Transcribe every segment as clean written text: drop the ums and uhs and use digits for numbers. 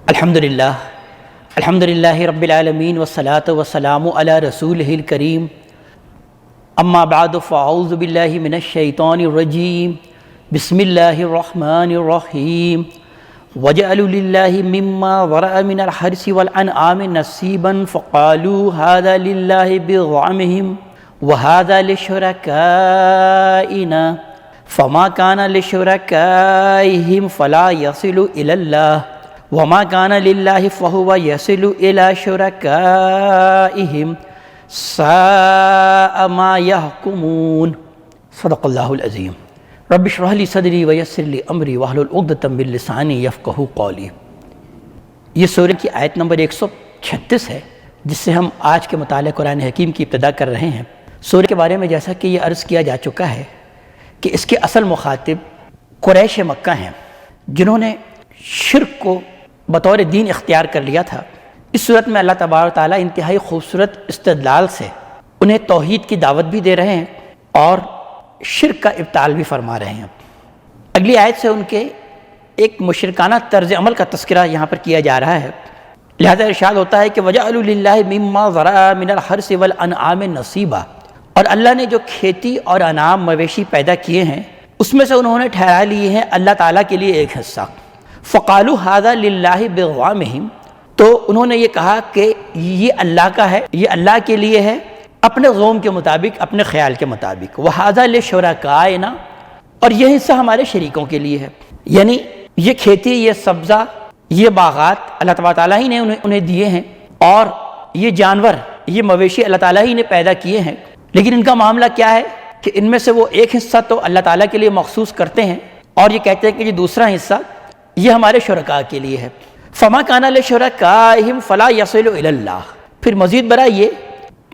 الحمدللہ رب العالمین والصلاة والسلام علی رسولہ الکریم اما بعد فاعوذ باللہ من الشیطان الرجیم بسم اللہ الرحمن الرحیم وَجَعَلُوا لِلَّهِ مِمَّا ذَرَأَ مِنَ الْحَرْثِ وَالْأَنْعَامِ نَصِيبًا فَقَالُوا هَذَا لِلَّهِ بِزَعْمِهِمْ وَهَذَا لِشُرَكَائِنَا فَمَا كَانَ لِشُرَكَائِهِمْ فَلَا يَصِلُ إِلَى اللَّهِ وَمَا كَانَ لِلَّهِ فَهُوَ يَصِلُ إِلَى شُرَكَائِهِمْ سَاءَ مَا يَحْكُمُونَ صدق اللہ العظیم رب اشرح لی صدری ویسر لی امری واحلل عقدۃ من لسانی یفقہوا قولی۔ یہ سورہ کی آیت نمبر 136 ہے جس سے ہم آج کے مطالعہ قرآن حکیم کی ابتدا کر رہے ہیں۔ سورہ کے بارے میں جیسا کہ یہ عرض کیا جا چکا ہے کہ اس کے اصل مخاطب قریش مکہ ہیں جنہوں نے شرک کو بطور دین اختیار کر لیا تھا۔ اس صورت میں اللہ تبارک و تعالیٰ انتہائی خوبصورت استدلال سے انہیں توحید کی دعوت بھی دے رہے ہیں اور شرک کا ابطال بھی فرما رہے ہیں۔ اگلی آیت سے ان کے ایک مشرکانہ طرز عمل کا تذکرہ یہاں پر کیا جا رہا ہے، لہذا ارشاد ہوتا ہے کہ وَجَعَلُوا لِلَّهِ مِمَّا ذَرَأَ مِنَ الْحَرْثِ وَالْأَنْعَامِ نَصِيبًا، اور اللہ نے جو کھیتی اور انعام مویشی پیدا کیے ہیں اس میں سے انہوں نے ٹھہرا لیے ہیں اللہ تعالیٰ کے لیے ایک حصہ۔ فَقَالُوا هَذَا لِلَّهِ بِزَعْمِهِمْ، تو انہوں نے یہ کہا کہ یہ اللہ کا ہے، یہ اللہ کے لیے ہے اپنے زعم کے مطابق، اپنے خیال کے مطابق۔ وَهَذَا لِشُرَكَائِنَا، اور یہ حصہ ہمارے شریکوں کے لیے ہے، یعنی یہ کھیتی، یہ سبزہ، یہ باغات اللہ تعالیٰ ہی نے انہیں دیے ہیں، اور یہ جانور، یہ مویشی اللہ تعالیٰ ہی نے پیدا کیے ہیں، لیکن ان کا معاملہ کیا ہے کہ ان میں سے وہ ایک حصہ تو اللہ تعالیٰ کے لیے مخصوص کرتے ہیں اور یہ کہتے ہیں کہ یہ دوسرا حصہ یہ ہمارے شرکاء کے لیے ہے۔ فَمَا كَانَ لِشُرَكَائِهِمْ فَلَا يَصِلُ إِلَى اللَّهِ، پھر مزید برآں یہ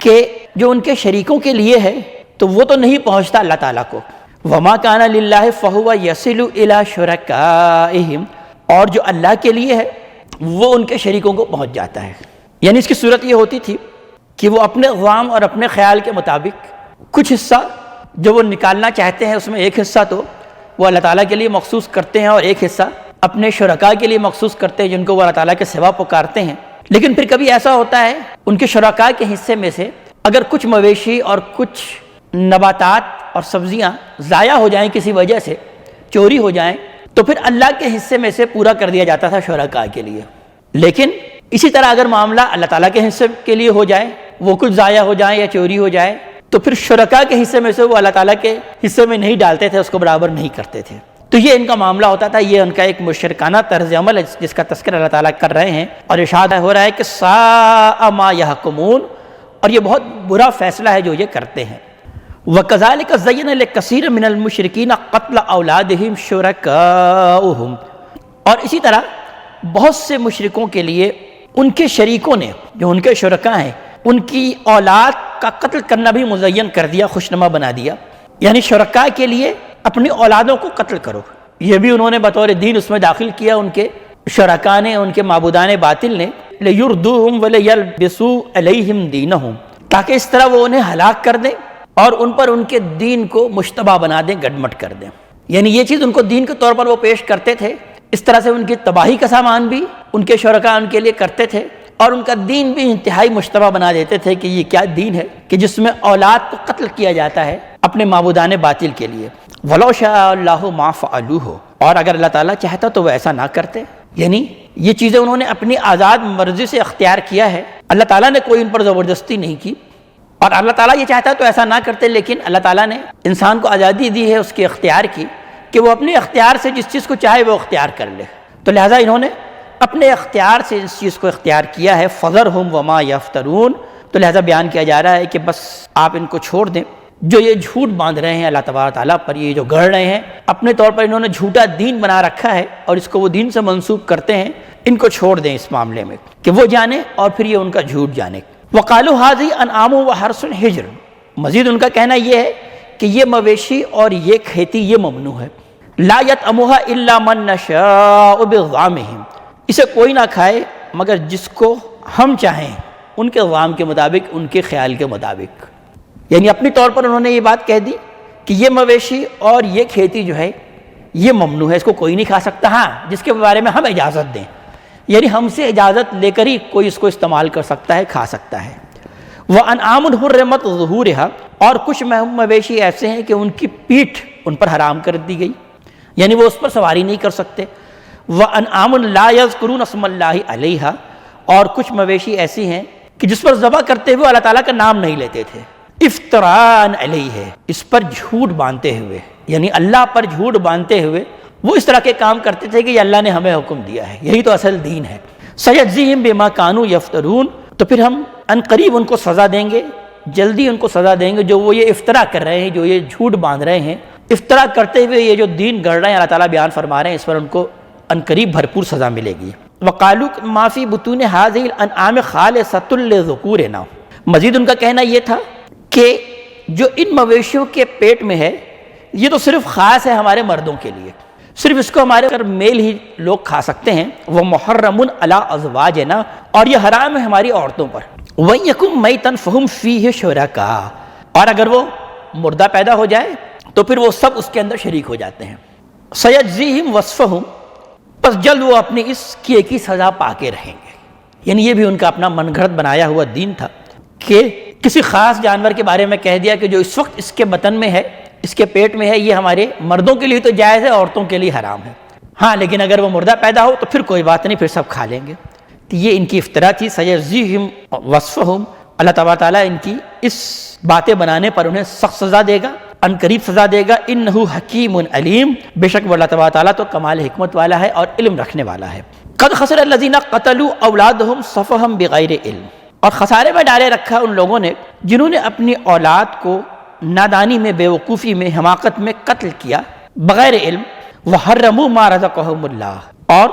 کہ جو ان کے شریکوں کے لیے ہے تو وہ تو نہیں پہنچتا اللہ تعالیٰ کو۔ وَمَا كَانَ لِلَّهِ فَهُوَ يَصِلُ إِلَى شُرَكَائِهِمْ، اور جو اللہ کے لیے ہے وہ ان کے شریکوں کو پہنچ جاتا ہے۔ یعنی اس کی صورت یہ ہوتی تھی کہ وہ اپنے غام اور اپنے خیال کے مطابق کچھ حصہ جو وہ نکالنا چاہتے ہیں اس میں ایک حصہ تو وہ اللہ تعالیٰ کے لیے مخصوص کرتے ہیں اور ایک حصہ اپنے شرکاء کے لیے مخصوص کرتے ہیں جن کو وہ اللہ تعالیٰ کے سوا پکارتے ہیں۔ لیکن پھر کبھی ایسا ہوتا ہے ان کے شرکاء کے حصے میں سے اگر کچھ مویشی اور کچھ نباتات اور سبزیاں ضائع ہو جائیں، کسی وجہ سے چوری ہو جائیں، تو پھر اللہ کے حصے میں سے پورا کر دیا جاتا تھا شرکاء کے لیے۔ لیکن اسی طرح اگر معاملہ اللہ تعالیٰ کے حصے کے لیے ہو جائے، وہ کچھ ضائع ہو جائیں یا چوری ہو جائے، تو پھر شرکاء کے حصے میں سے وہ اللہ تعالیٰ کے حصے میں نہیں ڈالتے تھے، اس کو برابر نہیں کرتے تھے۔ تو یہ ان کا معاملہ ہوتا تھا، یہ ان کا ایک مشرکانہ طرز عمل ہے جس کا تذکرہ اللہ تعالیٰ کر رہے ہیں، اور ارشاد ہو رہا ہے کہ ساء ما یحکمون، اور یہ بہت برا فیصلہ ہے جو یہ کرتے ہیں۔ وَكَذَلِكَ زَيَّنَ لِكَثِيرٍ مِّنَ الْمُشْرِكِينَ قَتْلَ أَوْلَادِهِمْ شُرَكَاؤُهُمْ، اور اسی طرح بہت سے مشرکوں کے لیے ان کے شریکوں نے، جو ان کے شرکاء ہیں، ان کی اولاد کا قتل کرنا بھی مزین کر دیا، خوشنما بنا دیا۔ یعنی شرکاء کے لیے اپنی اولادوں کو قتل کرو، یہ بھی انہوں نے بطور دین اس میں داخل کیا، ان کے شرکاء نے، ان کے معبودان باطل نے، لِيُرْدُوهُمْ وَلِيَلْبِسُوا عَلَيْهِمْ دِينَهُمْ، تاکہ اس طرح وہ انہیں ہلاک کر دیں اور ان پر ان کے دین کو مشتبہ بنا دیں، گڈمٹ کر دیں۔ یعنی یہ چیز ان کو دین کے طور پر وہ پیش کرتے تھے، اس طرح سے ان کی تباہی کا سامان بھی ان کے شرکاء ان کے لیے کرتے تھے، اور ان کا دین بھی انتہائی مشتبہ بنا دیتے تھے کہ یہ کیا دین ہے کہ جس میں اولاد کو قتل کیا جاتا ہے اپنے معبودان باطل کے لیے۔ وَلَوْ شَاءَ اللَّهُ مَا فَعَلُوهُ، اور اگر اللہ تعالیٰ چاہتا تو وہ ایسا نہ کرتے۔ یعنی یہ چیزیں انہوں نے اپنی آزاد مرضی سے اختیار کیا ہے، اللہ تعالیٰ نے کوئی ان پر زبردستی نہیں کی، اور اللہ تعالیٰ یہ چاہتا تو ایسا نہ کرتے، لیکن اللہ تعالیٰ نے انسان کو آزادی دی ہے اس کے اختیار کی کہ وہ اپنے اختیار سے جس چیز کو چاہے وہ اختیار کر لے، تو لہٰذا انہوں نے اپنے اختیار سے اس چیز کو اختیار کیا ہے۔ فَذَرْهُمْ وَمَا يَفْتَرُونَ، تو لہٰذا بیان کیا جا رہا ہے کہ بس آپ ان کو چھوڑ دیں، جو یہ جھوٹ باندھ رہے ہیں اللہ تبارک تعالیٰ پر، یہ جو گڑھ رہے ہیں اپنے طور پر، انہوں نے جھوٹا دین بنا رکھا ہے اور اس کو وہ دین سے منسوب کرتے ہیں، ان کو چھوڑ دیں اس معاملے میں کہ وہ جانے اور پھر یہ ان کا جھوٹ جانے۔ وَقَالُوا هَٰذِهِ أَنْعَامٌ وَحَرْثٌ حِجْرٌ، مزید ان کا کہنا یہ ہے کہ یہ مویشی اور یہ کھیتی یہ ممنوع ہے۔ لَا يَطْعَمُهَا إِلَّا مَن نَّشَاءُ بِظَعْمِهِمْ، اسے کوئی نہ کھائے مگر جس کو ہم چاہیں، ان کے غام کے مطابق، ان کے خیال کے مطابق۔ یعنی اپنی طور پر انہوں نے یہ بات کہہ دی کہ یہ مویشی اور یہ کھیتی جو ہے یہ ممنوع ہے، اس کو کوئی نہیں کھا سکتا، ہاں جس کے بارے میں ہم اجازت دیں، یعنی ہم سے اجازت لے کر ہی کوئی اس کو استعمال کر سکتا ہے، کھا سکتا ہے۔ وَأَنْعَامٌ حُرِّمَتْ ظُهُورِهَا، اور کچھ مویشی ایسے ہیں کہ ان کی پیٹھ ان پر حرام کر دی گئی، یعنی وہ اس پر سواری نہیں کر سکتے۔ وَأَنْعَامٌ لَا يَذْكُرُونَ اسْمَ اللَّهِ عَلَيْهَا، اور کچھ مویشی ایسی ہیں کہ جس پر ذبح کرتے ہوئے اللہ تعالیٰ کا نام نہیں لیتے تھے، افتراء علیہ، اس پر جھوٹ باندھتے ہوئے، یعنی اللہ پر جھوٹ باندھتے ہوئے وہ اس طرح کے کام کرتے تھے کہ یہ اللہ نے ہمیں حکم دیا ہے، یہی تو اصل دین ہے۔ سَيَجْزِيهِمْ بِمَا كَانُوا يَفْتَرُونَ، تو پھر ہم ان قریب ان کو سزا دیں گے، جلدی ان کو سزا دیں گے جو وہ یہ افطرا کر رہے ہیں، جو یہ جھوٹ باندھ رہے ہیں، افطرا کرتے ہوئے یہ جو دین گڑھ رہے ہیں، اللہ تعالیٰ بیان فرما رہے ہیں اس پر ان کو ان قریب بھرپور سزا ملے گی۔ وَقَالُوا مَا فِي بُطُونِ هَٰذِهِ الْأَنْعَامِ خَالِصَةٌ لِذُكُورِنَا، مزید ان کا کہنا یہ تھا کہ جو ان مویشیوں کے پیٹ میں ہے یہ تو صرف خاص ہے ہمارے مردوں کے لیے، صرف اس کو ہمارے گھر میل ہی لوگ کھا سکتے ہیں۔ وَمُحَرَّمٌ عَلَىٰ أَزْوَاجِنَا، اور یہ حرام ہے ہماری عورتوں پر۔ وَإِن مَيْتًا فَهُمْ فِيهِ شُرَكَاء، اور اگر وہ مردہ پیدا ہو جائے تو پھر وہ سب اس کے اندر شریک ہو جاتے ہیں۔ سَيَجْزِيهِمْ وَصْفَهُمْ، پس جلد وہ اپنی اس کیے کی سزا پا کے رہیں گے۔ یعنی یہ بھی ان کا اپنا من گھڑت بنایا ہوا دین تھا کہ کسی خاص جانور کے بارے میں کہہ دیا کہ جو اس وقت اس کے بطن میں ہے، اس کے پیٹ میں ہے، یہ ہمارے مردوں کے لیے تو جائز ہے، عورتوں کے لیے حرام ہے، ہاں لیکن اگر وہ مردہ پیدا ہو تو پھر کوئی بات نہیں، پھر سب کھا لیں گے۔ تو یہ ان کی افطرا تھی۔ سَيَجْزِيهِمْ وَصْفَهُمْ، اللہ تبارک تعالیٰ ان کی اس باتیں بنانے پر انہیں سخت سزا دے گا، ان قریب سزا دے گا۔ اِنَّهُ حَكِيمٌ علیم، بے شک وہ اللہ تبارک تعالیٰ تو کمال حکمت والا ہے اور علم رکھنے والا ہے۔ قَدْ خَسِرَ الَّذِينَ قَتَلُوا أَوْلَادَهُمْ سَفَهًا بِغَيْرِ علم، اور خسارے میں ڈالے رکھا ان لوگوں نے جنہوں نے اپنی اولاد کو نادانی میں، بے وقوفی میں، حماقت میں قتل کیا بغیر علم۔ وَحَرَّمُوا مَا رَزَقَهُمُ اللَّهُ، اور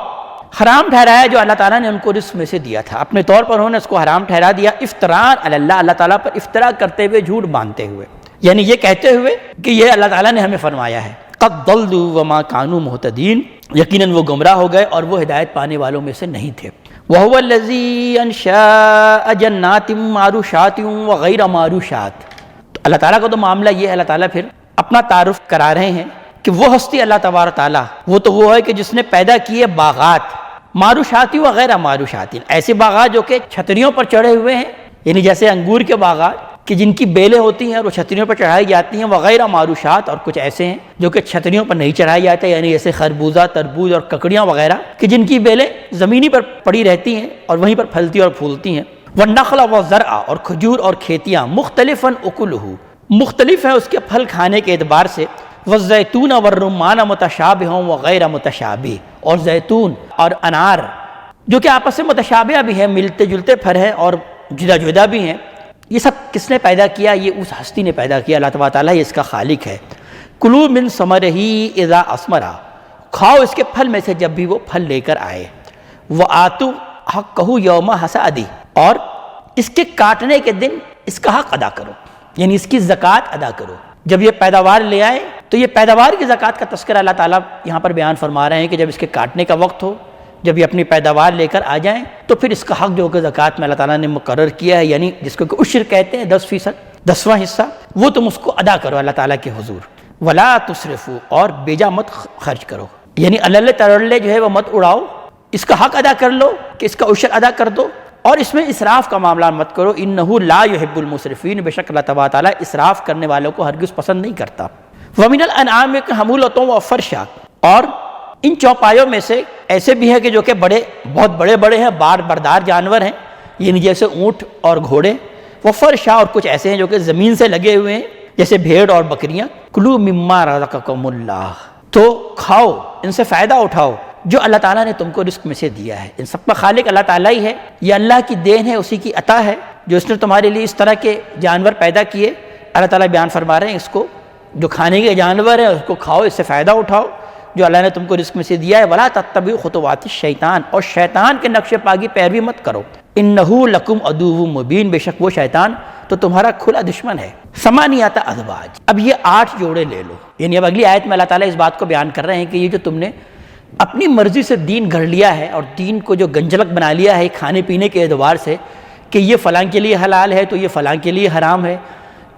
حرام ٹھہرایا جو اللہ تعالیٰ نے ان کو رزق میں سے دیا تھا، اپنے طور پر انہوں نے اس کو حرام ٹھہرا دیا۔ افتراء علی اللہ، اللہ تعالیٰ پر افطرا کرتے ہوئے، جھوٹ باندھتے ہوئے، یعنی یہ کہتے ہوئے کہ یہ اللہ تعالیٰ نے ہمیں فرمایا ہے۔ قَدْ ضَلُّوا وَمَا كَانُوا مُهْتَدِينَ، یقیناً وہ گمراہ ہو گئے اور وہ ہدایت پانے والوں میں سے نہیں تھے۔ وَهُوَ الَّذِي أَنشَأَ جَنَّاتٍ مَّعْرُوشَاتٍ وَغَيْرَ مَّعْرُوشَاتٍ، تو اللہ تعالیٰ کا تو معاملہ یہ ہے، اللہ تعالیٰ پھر اپنا تعارف کرا رہے ہیں کہ وہ ہستی اللہ تبارک تعالیٰ وہ تو وہ ہے کہ جس نے پیدا کیے باغات، معروشاتی و غیر معروشاتی، ایسے باغات جو کہ چھتریوں پر چڑھے ہوئے ہیں، یعنی جیسے انگور کے باغات کہ جن کی بیلیں ہوتی ہیں اور وہ چھتریوں پر چڑھائی جاتی ہیں، وغیرہ معروشات، اور کچھ ایسے ہیں جو کہ چھتریوں پر نہیں چڑھائی جاتے، یعنی جیسے خربوزہ، تربوز اور ککڑیاں وغیرہ کہ جن کی بیلیں زمینی پر پڑی رہتی ہیں اور وہیں پر پھلتی اور پھولتی ہیں۔ وَالنَّخْلَ وَالزَّرْعَ، اور کھجور اور کھیتیاں، مختلفاً اکلہ، مختلف ہیں اس کے پھل کھانے کے اعتبار سے۔ والزیتون والرمان متشابہ وغیر متشابہ، اور زیتون اور انار جو کہ آپس میں متشابہ بھی ہیں، ملتے جلتے پھل ہیں اور جدا جدا بھی ہیں۔ یہ سب کس نے پیدا کیا؟ یہ اس ہستی نے پیدا کیا، اللہ تبارک تعالیٰ یہ اس کا خالق ہے۔ کلوا من ثمرہ اذا اثمر، کھاؤ اس کے پھل میں سے جب بھی وہ پھل لے کر آئے۔ وآتوا حقہ یوم حصادہ، اور اس کے کاٹنے کے دن اس کا حق ادا کرو، یعنی اس کی زکوٰۃ ادا کرو۔ جب یہ پیداوار لے آئے تو یہ پیداوار کی زکوٰۃ کا تذکرہ اللہ تعالیٰ یہاں پر بیان فرما رہے ہیں کہ جب اس کے کاٹنے کا وقت ہو، جب یہ اپنی پیداوار لے کر آ جائیں تو پھر اس کا حق جو کہ زکوٰۃ میں اللہ تعالیٰ نے مقرر کیا ہے، یعنی جس کو کہ عشر کہتے ہیں، 10%، 10واں حصہ، وہ تم اس کو ادا کرو اللہ تعالیٰ کے حضور۔ ولا تسرفوا، اور بیجا مت خرچ کرو، یعنی اللہ ترلے جو ہے وہ مت اڑاؤ، اس کا حق ادا کر لو کہ اس کا عشر ادا کر دو، اور اس میں اسراف کا معاملہ مت کرو۔ انہ لا يحب المسرفین، بے شک اللہ تبارک تعالیٰ اسراف کرنے والوں کو ہرگز پسند نہیں کرتا۔ ومن الانعام حمولۃ وفرشا، اور ان چوپایوں میں سے ایسے بھی ہیں کہ جو کہ بہت بڑے بڑے ہیں، بار بردار جانور ہیں، یعنی جیسے اونٹ اور گھوڑے۔ وفرشا، اور کچھ ایسے ہیں جو کہ زمین سے لگے ہوئے ہیں جیسے بھیڑ اور بکریاں۔ کلوا مما رزقکم اللہ، تو کھاؤ، ان سے فائدہ اٹھاؤ جو اللہ تعالیٰ نے تم کو رزق میں سے دیا ہے۔ ان سب کا خالق اللہ تعالیٰ ہی ہے، یہ اللہ کی دین ہے، اسی کی عطا ہے جو اس نے تمہارے لیے اس طرح کے جانور پیدا کیے۔ اللہ تعالیٰ بیان فرما رہے ہیں اس کو جو کھانے کے جانور ہیں اس کو کھاؤ، اس سے فائدہ اٹھاؤ جو اللہ نے تم کو رزق میں سے دیا ہے۔ ولا تتبعوا خطوات الشیطان، اور شیطان کے نقش پاگی پیروی مت کرو۔ انہ لکم عدو مبین، بے شک وہ شیطان تو تمہارا کھلا دشمن ہے۔ ثمانیۃ ازواج، اب یہ 8 جوڑے لے لو، یعنی اب اگلی آیت میں اللہ تعالیٰ اس بات کو بیان کر رہے ہیں کہ یہ جو تم نے اپنی مرضی سے دین گھڑ لیا ہے اور دین کو جو گنجلک بنا لیا ہے کھانے پینے کے اعتبار سے کہ یہ فلاں کے لیے حلال ہے تو یہ فلاں کے لیے حرام ہے،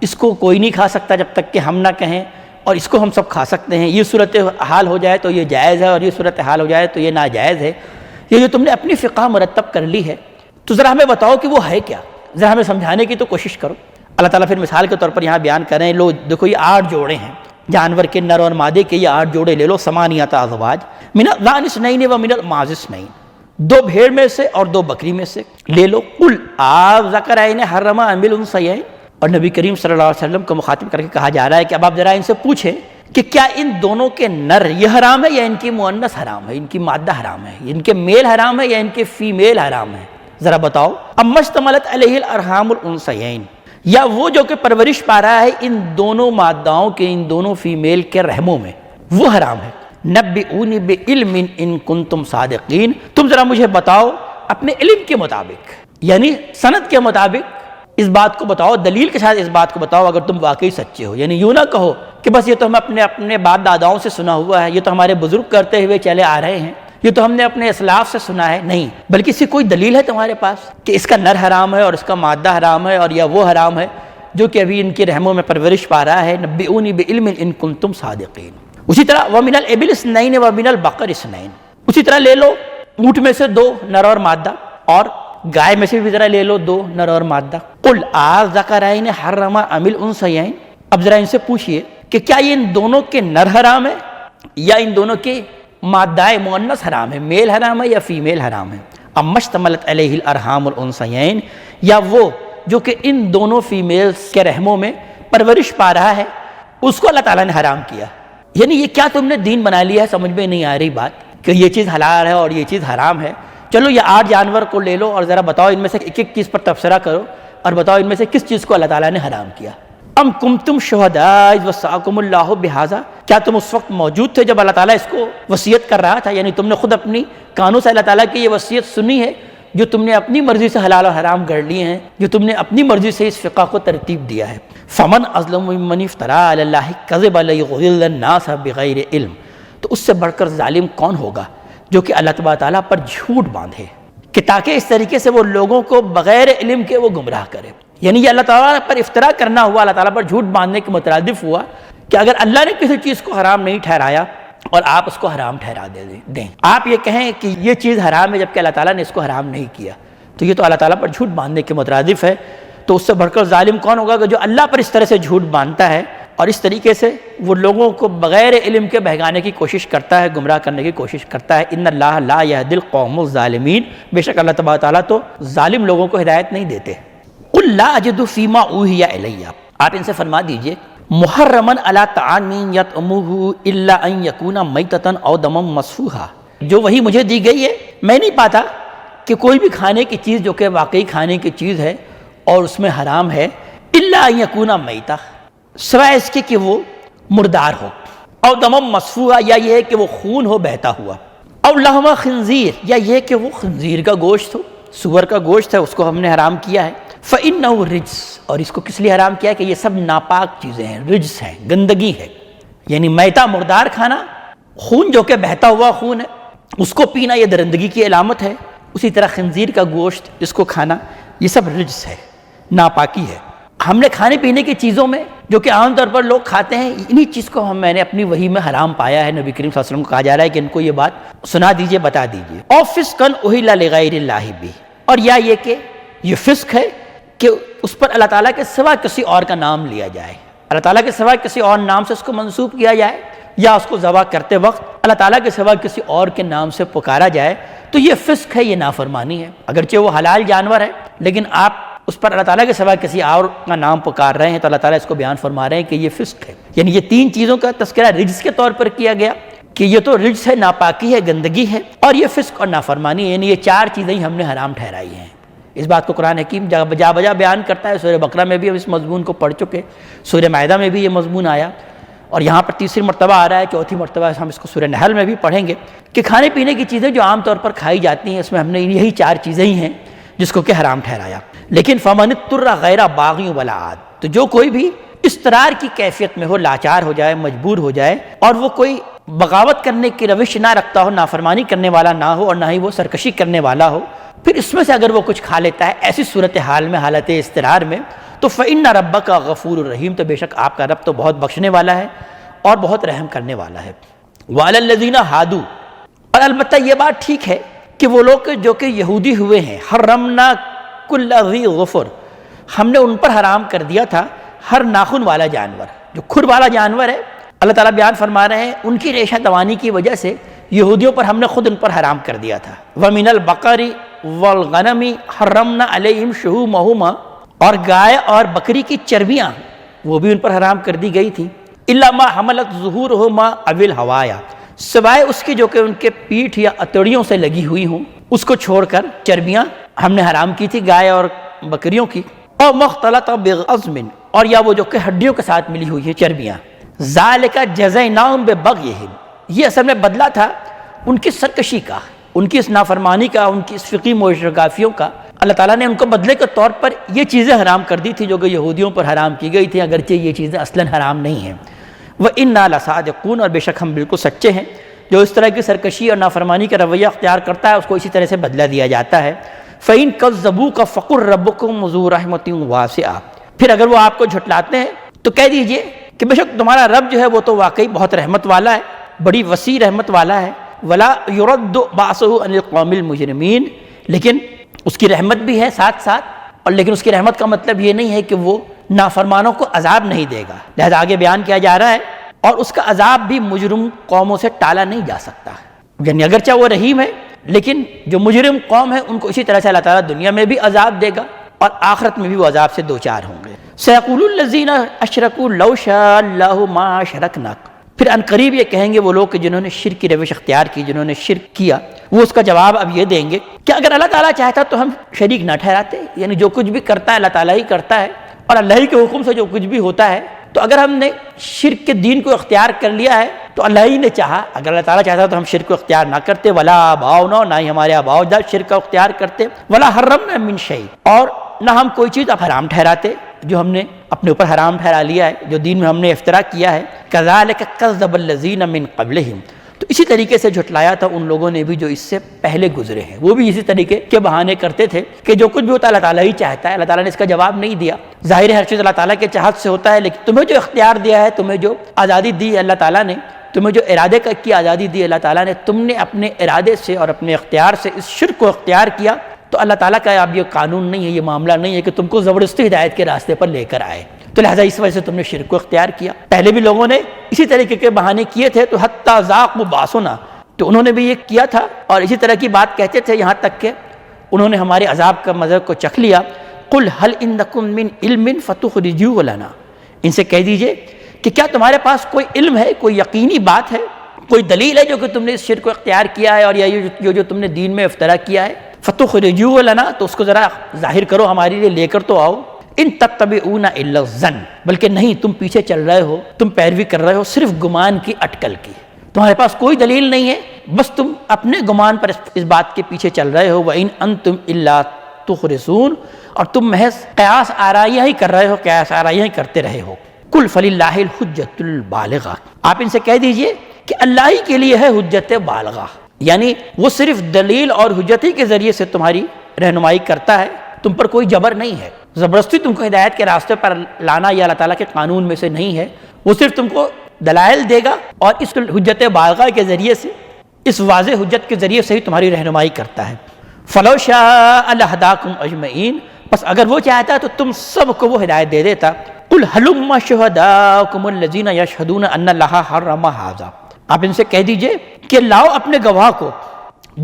اس کو کوئی نہیں کھا سکتا جب تک کہ ہم نہ کہیں، اور اس کو ہم سب کھا سکتے ہیں، یہ صورت حال ہو جائے تو یہ جائز ہے اور یہ صورت حال ہو جائے تو یہ ناجائز ہے۔ یہ جو تم نے اپنی فقہ مرتب کر لی ہے تو ذرا ہمیں بتاؤ کہ وہ ہے کیا، ذرا ہمیں سمجھانے کی تو کوشش کرو۔ اللہ تعالیٰ پھر مثال کے طور پر یہاں بیان کر رہے ہیں، لو دیکھو یہ 8 جوڑے ہیں جانور کے، نر اور مادے کے یہ 8 جوڑے لے لو، 8 ازواج من الضأن اثنین و من المعز اثنین، 2 بھیڑ میں سے اور 2 بکری میں سے لے لو۔ قل الذکرین حرم ام الانثیین، اور نبی کریم صلی اللہ علیہ وسلم کو مخاطب کر کے کہا جا رہا ہے کہ اب آپ ذرا ان سے پوچھیں کہ کیا ان دونوں کے نر یہ حرام ہے یا ان کی مؤنث حرام ہے، ان کی مادہ حرام ہے، ان کے میل حرام ہے یا ان کے فیمیل حرام ہے، ذرا بتاؤ۔ اما اشتملت علیہ الارحام الانثیین، یا وہ جو کہ پرورش پا رہا ہے ان دونوں ماداؤں کے، ان دونوں فیمیل کے رحموں میں، وہ حرام ہے۔ نبئونی بعلم ان کنتم صادقین، تم ذرا مجھے بتاؤ اپنے علم کے مطابق، یعنی سند کے مطابق اس بات کو بتاؤ، دلیل کے ساتھ اس بات کو بتاؤ اگر تم واقعی سچے ہو۔ یعنی یوں نہ کہو کہ بس یہ تو ہم اپنے باپ داداؤں سے سنا ہوا ہے، یہ تو ہمارے بزرگ کرتے ہوئے چلے آ رہے ہیں، یہ تو ہم نے اپنے اسلاف سے سنا ہے، نہیں، بلکہ اس کی کوئی دلیل ہے تمہارے پاس کہ اس کا نر حرام ہے اور اس کا مادہ حرام ہے، اور یا وہ حرام ہے جو کہ ابھی ان کے رحموں میں پرورش پا رہا ہے۔ نبئونی بعلم ان کنتم صادقین۔ اسی طرح ومن الابل اثنین ومن البقر اثنین، اسی طرح لے لو اونٹ میں سے 2 نر اور مادہ، اور گائے میں سے بھی ذرا لے لو 2 نر اور مادہ۔ قل الذکرین حرم ام الانثیین، اب ذرا ان سے پوچھئے کہ کیا یہ ان دونوں کے نر حرام ہے یا ان دونوں کے مادہ مؤنث حرام ہے، میل حرام ہے یا فیمیل حرام ہے۔ اما اشتملت علیہ الارحام الانثیین، یا وہ جو کہ ان دونوں فیمیلز کے رحموں میں پرورش پا رہا ہے اس کو اللہ تعالیٰ نے حرام کیا۔ یعنی یہ کیا تم نے دین بنا لیا ہے، سمجھ میں نہیں آ رہی بات کہ یہ چیز حلال ہے اور یہ چیز حرام ہے۔ چلو یہ 8 جانور کو لے لو اور ذرا بتاؤ ان میں سے ایک ایک چیز پر تبصرہ کرو اور بتاؤ ان میں سے کس چیز کو اللہ تعالیٰ نے حرام کیا۔ ام کنتم شہداء اذ وصاکم اللہ بہذا، کیا تم اس وقت موجود تھے جب اللہ تعالیٰ اس کو وصیت کر رہا تھا؟ یعنی تم نے خود اپنی کانوں سے اللہ تعالیٰ کی یہ وصیت سنی ہے جو تم نے اپنی مرضی سے حلال اور حرام گڑھ لیے ہیں، جو تم نے اپنی مرضی سے اس فقہ کو ترتیب دیا ہے۔ فمن اظلم ممن افتری علی اللہ کذبا لیضل الناس بغیر علم، تو اس سے بڑھ کر ظالم کون ہوگا جو کہ اللہ تبارک تعالیٰ پر جھوٹ باندھے کہ تاکہ اس طریقے سے وہ لوگوں کو بغیر علم کے وہ گمراہ کرے۔ یعنی یہ اللہ تعالیٰ پر افترا کرنا ہوا، اللہ تعالیٰ پر جھوٹ باندھنے کے مترادف ہوا کہ اگر اللہ نے کسی چیز کو حرام نہیں ٹھہرایا اور آپ اس کو حرام ٹھہرا دیں، آپ یہ کہیں کہ یہ چیز حرام ہے جبکہ اللہ تعالیٰ نے اس کو حرام نہیں کیا، تو یہ تو اللہ تعالیٰ پر جھوٹ باندھنے کے مترادف ہے۔ تو اس سے بڑھ کر ظالم کون ہوگا کہ جو اللہ پر اس طرح سے جھوٹ باندھتا ہے اور اس طریقے سے وہ لوگوں کو بغیر علم کے بہگانے کی کوشش کرتا ہے، گمراہ کرنے کی کوشش کرتا ہے۔ ان اللہ لا یہدی القوم الظالمین، بے شک اللہ تبارک تعالیٰ تو ظالم لوگوں کو ہدایت نہیں دیتے۔ قل لا اجد فیما اوحی الی، آپ ان سے فرما دیجئے محرما علی طعام یطعمہ الا ان یکون میتۃ او دما مسفوحا، جو وہی مجھے دی گئی ہے میں نہیں پاتا کہ کوئی بھی کھانے کی چیز جو کہ واقعی کھانے کی چیز ہے اور اس میں حرام ہے، الا ان یکون میتۃ، سوائے اس کے کہ وہ مردار ہو، او دما مسفوحا، یا یہ ہے کہ وہ خون ہو بہتا ہوا، او لحم خنزیر، یا یہ کہ وہ خنزیر کا گوشت ہو، سور کا گوشت ہے، اس کو ہم نے حرام کیا ہے۔ فَإِنَّهُ رِجْسٌ، اور اس کو کس لیے حرام کیا ہے کہ یہ سب ناپاک چیزیں ہیں، رجس ہیں، گندگی ہے۔ یعنی میتہ مردار کھانا، خون جو کہ بہتا ہوا خون ہے اس کو پینا یہ درندگی کی علامت ہے، اسی طرح خنزیر کا گوشت اس کو کھانا یہ سب رجس ہے، ناپاکی ہے۔ ہم نے کھانے پینے کی چیزوں میں جو کہ عام طور پر لوگ کھاتے ہیں، انہی چیز کو میں نے اپنی وحی میں حرام پایا ہے۔ نبی کریم صلی اللہ علیہ وسلم کو کہا جا رہا ہے کہ ان کو یہ بات سنا دیجئے، بتا دیجئے۔ اور فسقا اہل لغیر اللہ بھی، اور یا یہ کہ یہ فسق ہے کہ اس پر اللہ تعالیٰ کے سوا کسی اور کا نام لیا جائے، اللہ تعالیٰ کے سوا کسی اور نام سے اس کو منسوب کیا جائے، یا اس کو ذبح کرتے وقت اللہ تعالیٰ کے سوا کسی اور کے نام سے پکارا جائے، تو یہ فسق ہے، یہ نافرمانی ہے۔ اگرچہ وہ حلال جانور ہے لیکن آپ اس پر اللہ تعالیٰ کے سوا کسی اور کا نام پکار رہے ہیں تو اللہ تعالیٰ اس کو بیان فرما رہے ہیں کہ یہ فسق ہے۔ یعنی یہ 3 چیزوں کا تذکرہ رجس کے طور پر کیا گیا کہ یہ تو رجس ہے، ناپاکی ہے، گندگی ہے، اور یہ فسق اور نافرمانی ہے۔ یعنی یہ 4 چیزیں ہم نے حرام ٹھہرائی ہیں۔ اس بات کو قرآن حکیم جا بجا بیان کرتا ہے۔ سورہ بقرہ میں بھی ہم اس مضمون کو پڑھ چکے، سورہ مائدہ میں بھی یہ مضمون آیا، اور یہاں پر تیسری مرتبہ آ رہا ہے، چوتھی مرتبہ ہم اس کو سورہ نحل میں بھی پڑھیں گے کہ کھانے پینے کی چیزیں جو عام طور پر کھائی جاتی ہیں اس میں ہم نے یہی 4 چیزیں ہی ہیں جس کو کہ حرام ٹھہرایا۔ لیکن فمن اضطر غیر باغ ولا عاد، تو جو کوئی بھی اضطرار کی کیفیت میں ہو، لاچار ہو جائے، مجبور ہو جائے، اور وہ کوئی بغاوت کرنے کی روش نہ رکھتا ہو، نافرمانی کرنے والا نہ ہو، اور نہ ہی وہ سرکشی کرنے والا ہو، پھر اس میں سے اگر وہ کچھ کھا لیتا ہے ایسی صورتحال میں، حالت اضطرار میں، تو فإن ربک غفور رحیم، تو بے شک آپ کا رب تو بہت بخشنے والا ہے اور بہت رحم کرنے والا ہے۔ وعلی الذین ہادوا، اور البتہ یہ بات ٹھیک ہے کہ وہ لوگ جو کہ یہودی ہوئے ہیں، حرمنا کل ذی ظفر، ہم نے ان پر حرام کر دیا تھا ہر ناخن والا جانور، جو کھر والا جانور ہے، اللہ تعالیٰ بیان فرما رہے ہیں ان کی ریشہ دوانی کی وجہ سے یہودیوں پر ہم نے خود ان پر حرام کر دیا تھا۔ وَمِنَ الْبَقَرِ وَالْغَنَمِ حَرَّمْنَا عَلَيْهِمْ شُحُومَهُمَا، اور گائے اور بکری کی چربیاں وہ بھی ان پر حرام کر دی گئی تھی، إِلَّا مَا حَمَلَتْ ظُهُورُهُمَا أَوِ الْحَوَايَا، سوائے اس کی جو کہ ان کے پیٹھ یا اتڑیوں سے لگی ہوئی ہوں، اس کو چھوڑ کر چربیاں ہم نے حرام کی تھی گائے اور بکریوں کی، اور مختلط بعظم، اور یا وہ جو کہ ہڈیوں کے ساتھ ملی ہوئی ہے چربیاں، ذالک جزیناہم ببغیہم، یہ اصل میں بدلہ تھا ان کی سرکشی کا، ان کی اس نافرمانی کا، ان کی اس فقی موشگافیوں کا۔ اللہ تعالیٰ نے ان کو بدلے کے طور پر یہ چیزیں حرام کر دی تھی جو کہ یہودیوں پر حرام کی گئی تھی، اگرچہ یہ چیزیں اصلاً حرام نہیں ہیں۔ وَإِنَّا لَصَادِقُونَ، اور بے شک ہم بالکل سچے ہیں۔ جو اس طرح کی سرکشی اور نافرمانی کا رویہ اختیار کرتا ہے اس کو اسی طرح سے بدلہ دیا جاتا ہے۔ فَإِن كَذَّبُوكَ فَقُلْ رَبُّكُمْ ذُو رَحْمَةٍ وَاسِعَةٍ، پھر اگر وہ آپ کو جھٹلاتے ہیں تو کہہ دیجئے کہ بے شک تمہارا رب جو ہے وہ تو واقعی بہت رحمت والا ہے، بڑی وسیع رحمت والا ہے۔ وَلَا يُرَدُّ بَأْسُهُ عَنِ الْقَوْمِ الْمُجْرِمِينَ، لیکن اس کی رحمت بھی ہے ساتھ ساتھ، اور لیکن اس کی رحمت کا مطلب یہ نہیں ہے کہ وہ نافرمانوں کو عذاب نہیں دے گا، لہذا آگے بیان کیا جا رہا ہے، اور اس کا عذاب بھی مجرم قوموں سے ٹالا نہیں جا سکتا، یعنی اگرچہ وہ رحیم ہے لیکن جو مجرم قوم ہے ان کو اسی طرح سے اللہ تعالیٰ دنیا میں بھی عذاب دے گا اور آخرت میں بھی وہ عذاب سے دوچار ہوں گے۔ سَيَقُولُ الَّذِينَ أَشْرَكُوا لَوْ شَاءَ اللَّهُ مَا أَشْرَكْنَا، پھر ان قریب یہ کہیں گے وہ لوگ کہ جنہوں نے شرک کی روش اختیار کی، جنہوں نے شرک کیا، وہ اس کا جواب اب یہ دیں گے کہ اگر اللہ تعالیٰ چاہتا تو ہم شریک نہ ٹھہراتے، یعنی جو کچھ بھی کرتا ہے اللہ تعالیٰ ہی کرتا ہے، اور اللہ ہی کے حکم سے جو کچھ بھی ہوتا ہے، تو اگر ہم نے شرک کے دین کو اختیار کر لیا ہے تو اللہ ہی نے چاہا، اگر اللہ تعالیٰ چاہتا تو ہم شرک کو اختیار نہ کرتے، ولا آباؤنا، نہ ہی ہمارے آباء و اجداد شرک کا اختیار کرتے، ولا حرمنا من شیء، اور نہ ہم کوئی چیز اب حرام ٹھہراتے جو ہم نے اپنے اوپر حرام ٹھہرا لیا ہے، جو دین میں ہم نے افتراء کیا ہے۔ کذالک کذب الذین من قبلہم، تو اسی طریقے سے جھٹلایا تھا ان لوگوں نے بھی جو اس سے پہلے گزرے ہیں، وہ بھی اسی طریقے کے بہانے کرتے تھے کہ جو کچھ بھی ہوتا ہے اللہ تعالیٰ ہی چاہتا ہے، اللہ تعالیٰ نے اس کا جواب نہیں دیا۔ ظاہر ہے ہر چیز اللہ تعالیٰ کے چاہت سے ہوتا ہے، لیکن تمہیں جو اختیار دیا ہے، تمہیں جو آزادی دی ہے اللہ تعالیٰ نے، تمہیں جو ارادے کی آزادی دی اللہ تعالیٰ نے، تم نے اپنے ارادے سے اور اپنے اختیار سے اس شرک کو اختیار کیا، تو اللہ تعالیٰ کا اب یہ قانون نہیں ہے، یہ معاملہ نہیں ہے کہ تم کو زبردستی ہدایت کے راستے پر لے کر آئے، تو لہٰذا اس وجہ سے تم نے شرک کو اختیار کیا۔ پہلے بھی لوگوں نے اسی طریقے کے بہانے کیے تھے، تو حتیٰ ذاقوا باسنا، تو انہوں نے بھی یہ کیا تھا اور اسی طرح کی بات کہتے تھے، یہاں تک کہ انہوں نے ہمارے عذاب کا مزہ کو چکھ لیا۔ قل هل عندکم من علم فتخرجوه لنا، ان سے کہہ دیجئے کہ کیا تمہارے پاس کوئی علم ہے، کوئی یقینی بات ہے، کوئی دلیل ہے جو کہ تم نے اس شرک کو اختیار کیا ہے اور یا جو تم نے دین میں افتراء کیا ہے، فتخرجوه لنا، تو اس کو ذرا ظاہر کرو ہمارے لیے، لے کر تو آؤ۔ ان تتبعون الا الظن، بلکہ نہیں، تم پیچھے چل رہے ہو، تم پیروی کر رہے ہو صرف گمان کی اٹکل کی، تمہارے پاس کوئی دلیل نہیں ہے، بس تم اپنے گمان پر اس بات کے پیچھے چل رہے ہو۔ وَإِنْ أَنْتُمْ إِلَّا تُخْرِصُونَ، اور تم محض قیاس آرائیاں ہی کر رہے ہو، قیاس آرائیاں ہی کرتے رہے ہو۔ قُلْ فَلِلَّهِ الْحُجَّةُ الْبَالِغَةُ، آپ ان سے کہہ دیجئے کہ اللہ ہی کے لیے ہے حجت بالغہ، یعنی وہ صرف دلیل اور حجت ہی کے ذریعے سے تمہاری رہنمائی کرتا ہے، تم پر کوئی جبر نہیں ہے، زبردستی تم کو ہدایت کے راستے پر لانا یا اللہ تعالیٰ کے قانون میں سے نہیں ہے، وہ صرف تم کو دلائل دے گا اور اس حجت بالغہ کے ذریعے سے، اس واضح حجت کے ذریعے سے ہی تمہاری رہنمائی کرتا ہے۔ فَلَوْ شَاءَ لَهَدَاكُمْ أَجْمَعِينَ، بس اگر وہ چاہتا تو تم سب کو وہ ہدایت دے دیتا۔ قُلْ هَلُمَّ شُهَدَاءَكُمُ الَّذِينَ يَشْهَدُونَ أَنَّ اللَّهَ حَرَّمَ هَذَا، آپ ان سے کہہ دیجئے کہ لاؤ اپنے گواہ کو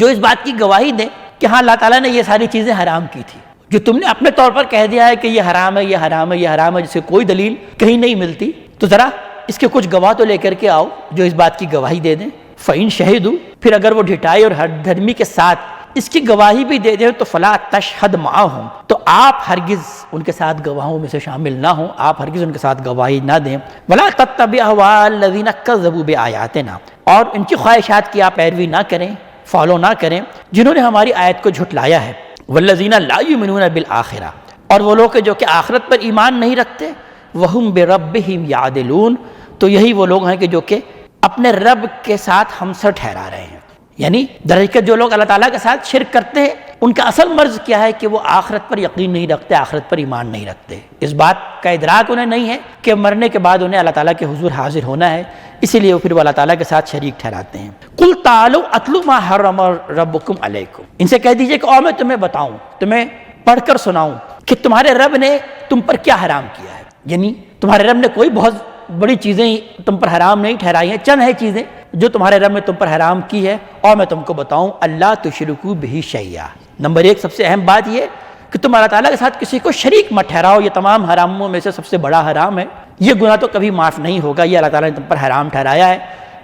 جو اس بات کی گواہی دیں کہ ہاں اللہ تعالیٰ نے یہ ساری چیزیں حرام کی تھی، جو تم نے اپنے طور پر کہہ دیا ہے کہ یہ حرام ہے، یہ حرام ہے، یہ حرام ہے، جس سے کوئی دلیل کہیں نہیں ملتی، تو ذرا اس کے کچھ گواہ تو لے کر کے آؤ جو اس بات کی گواہی دے دیں۔ فَإِن شَهِدُوا، پھر اگر وہ ڈھٹائی اور ہر دھرمی کے ساتھ اس کی گواہی بھی دے دیں تو فَلَا تَشْهَدْ مَعَهُمْ، تو آپ ہرگز ان کے ساتھ گواہوں میں سے شامل نہ ہوں، آپ ہرگز ان کے ساتھ گواہی نہ دیں۔ وَلَا تَتَّبِعْ أَهْوَاءَ الَّذِينَ كَذَّبُوا بِآيَاتِنَا، اور ان کی خواہشات کی آپ پیروی نہ کریں، فالو نہ کریں جنہوں نے ہماری آیت کو جھٹلایا ہے۔ وَالَّذِينَ لَا يُؤْمِنُونَ بِالْآخِرَةِ، اور وہ لوگ جو کہ آخرت پر ایمان نہیں رکھتے، وَهُمْ بِرَبِّهِمْ يَعْدِلُونَ، تو یہی وہ لوگ ہیں کہ جو کہ اپنے رب کے ساتھ ہمسر ٹھہرا رہے ہیں، یعنی درحقیقت جو لوگ اللہ تعالیٰ کے ساتھ شرک کرتے ہیں ان کا اصل مرض کیا ہے کہ وہ آخرت پر یقین نہیں رکھتے، آخرت پر ایمان نہیں رکھتے۔ اس بات کا ادراک انہیں نہیں ہے کہ مرنے کے بعد انہیں اللہ تعالیٰ کے حضور حاضر ہونا ہے، اسی لیے وہ پھر وہ اللہ تعالیٰ کے ساتھ شریک ٹھہراتے ہیں۔ قُلْ تَعَالَوْا أَتْلُ مَا حَرَّمَ رَبُّكُمْ عَلَيْكُمْ، ان سے کہہ دیجئے کہ اور میں تمہیں بتاؤں، تمہیں پڑھ کر سناؤں کہ تمہارے رب نے تم پر کیا حرام کیا ہے۔ یعنی تمہارے رب نے کوئی بہت بڑی چیزیں تم پر حرام نہیں ٹھہرائی ہیں، چند ہیں چیزیں جو تمہارے رب نے تم پر حرام کی ہے، اور میں تم کو بتاؤں اللہ تشرکوا بہ شیئا۔ نمبر ایک سب سے اہم بات یہ کہ تم اللہ تعالیٰ کے ساتھ کسی کو شریک مت ٹھہراؤ، یہ تمام حراموں میں سے سب سے بڑا حرام ہے، یہ گناہ تو کبھی معاف نہیں ہوگا، یہ اللہ تعالیٰ نے تم پر حرام ٹھہرایا ہے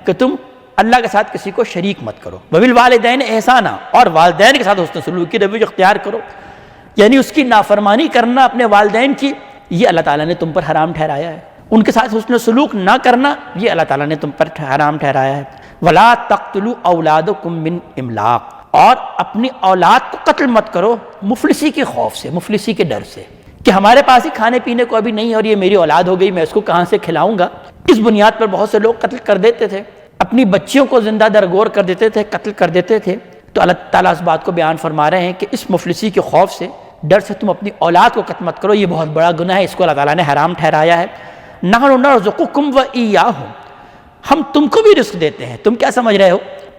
کہ تم اللہ کے ساتھ کسی کو شریک مت کرو۔ وبالوالدین احسانا، اور والدین کے ساتھ حسن سلوک کی رویہ اختیار کرو، یعنی اس کی نافرمانی کرنا اپنے والدین کی، یہ اللہ تعالیٰ نے تم پر حرام ٹھہرایا ہے۔ ان کے ساتھ حسن سلوک نہ کرنا، یہ اللہ تعالیٰ نے تم پر حرام ٹھہرایا ہے۔ ولا تقتلوا اولادکم من املاق، اور اپنی اولاد کو قتل مت کرو مفلسی کے خوف سے، مفلسی کے ڈر سے، کہ ہمارے پاس ہی کھانے پینے کو ابھی نہیں اور یہ میری اولاد ہو گئی، میں اس کو کہاں سے کھلاؤں گا۔ اس بنیاد پر بہت سے لوگ قتل کر دیتے تھے، اپنی بچیوں کو زندہ درگور کر دیتے تھے، قتل کر دیتے تھے۔ تو اللہ تعالیٰ اس بات کو بیان فرما رہے ہیں کہ اس مفلسی کے خوف سے، ڈر سے تم اپنی اولاد کو قتل مت کرو، یہ بہت بڑا گناہ ہے، اس کو اللہ تعالیٰ نے حرام ٹھہرایا ہے۔ نحن نرزقکم وإیاہم، ہم تم کو بھی رزق دیتے ہیں۔ تم کیا سمجھ رہے ہو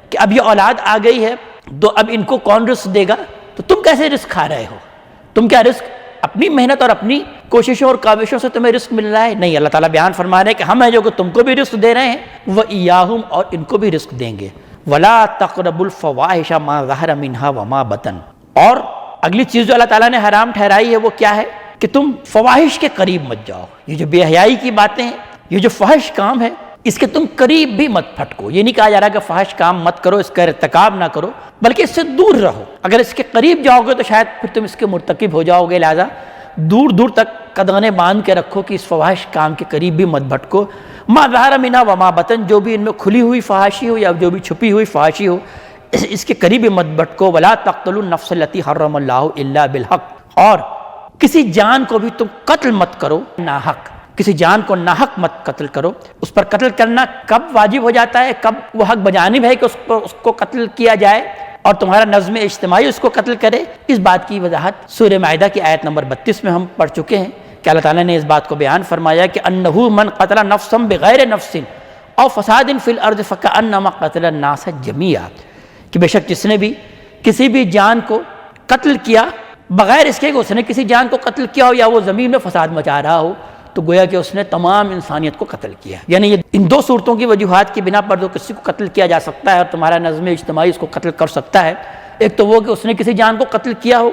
کہ اب یہ اولاد آ گئی ہے تو اب ان کو کون رزق دے گا؟ تو تم کیسے رزق کھا رہے ہو؟ تم کیا رزق اپنی محنت اور اپنی کوششوں اور کاوشوں سے تمہیں رزق مل رہا ہے؟ نہیں، اللہ تعالیٰ بیان فرما رہے ہیں کہ ہم ہیں جو کہ تم کو بھی رزق دے رہے ہیں، وإیاہم، اور ان کو بھی رزق دیں گے۔ ولا تقربوا الفواحش ما ظہر منها وما بطن، اور اگلی چیز جو اللہ تعالیٰ نے حرام ٹھہرائی ہے وہ کیا ہے کہ تم فواحش کے قریب مت جاؤ۔ یہ جو بے حیائی کی باتیں ہیں، یہ جو فحش کام ہے، اس کے تم قریب بھی مت پھٹکو۔ یہ نہیں کہا جا رہا کہ فحش کام مت کرو، اس کا ارتکاب نہ کرو، بلکہ اس سے دور رہو۔ اگر اس کے قریب جاؤ گے تو شاید پھر تم اس کے مرتکب ہو جاؤ گے، لہذا دور دور تک قدغنیں باندھ کے رکھو کہ اس فحش کام کے قریب بھی مت بھٹکو۔ ما ظہر منہا وما بطن، جو بھی ان میں کھلی ہوئی فحاشی ہو یا جو بھی چھپی ہوئی فحاشی ہو، اس کے قریب بھی مت بھٹکو۔ ولا تقتلوا النفس التي حرم اللہ الا بالحق، اور کسی جان کو بھی تم قتل مت کرو ناحق، کسی جان کو ناحق مت قتل کرو۔ اس پر قتل کرنا کب واجب ہو جاتا ہے، کب وہ حق بجانب ہے کہ اس کو قتل کیا جائے اور تمہارا نظم اجتماعی اس کو قتل کرے؟ اس بات کی وضاحت سورہ مائدہ کی آیت نمبر 32 میں ہم پڑھ چکے ہیں کہ اللہ تعالیٰ نے اس بات کو بیان فرمایا کہ انہ من قتل نفسا بغیر نفس او فساد فی الارض فکأنما قتل الناس جمیعا، کہ بے شک جس نے بھی کسی بھی جان کو قتل کیا بغیر اس کے کہ اس نے کسی جان کو قتل کیا ہو یا وہ زمین میں فساد مچا رہا ہو، تو گویا کہ اس نے تمام انسانیت کو قتل کیا۔ یعنی یہ ان دو صورتوں کی وجوہات کی بنا پر جو کسی کو قتل کیا جا سکتا ہے اور تمہارا نظم اجتماعی اس کو قتل کر سکتا ہے، ایک تو وہ کہ اس نے کسی جان کو قتل کیا ہو،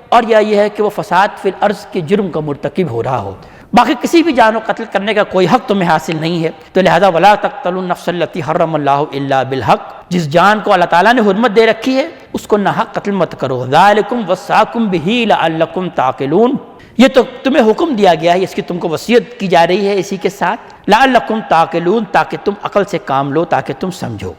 اور یا یہ ہے کہ وہ فساد فی الارض کے جرم کا مرتکب ہو رہا ہو۔ باقی کسی بھی جان کو قتل کرنے کا کوئی حق تمہیں حاصل نہیں ہے۔ تو لہذا ولا تقتلوا النفس التي حرم اللہ الا بالحق، جس جان کو اللہ تعالیٰ نے حرمت دے رکھی ہے اس کو ناحق قتل مت کرو۔ ذالکم وصاکم بہ لعلکم تعقلون، یہ تو تمہیں حکم دیا گیا ہے، اس کی تم کو وصیت کی جا رہی ہے اسی کے ساتھ، لعلکم تعقلون، تاکہ تم عقل سے کام لو، تاکہ تم سمجھو۔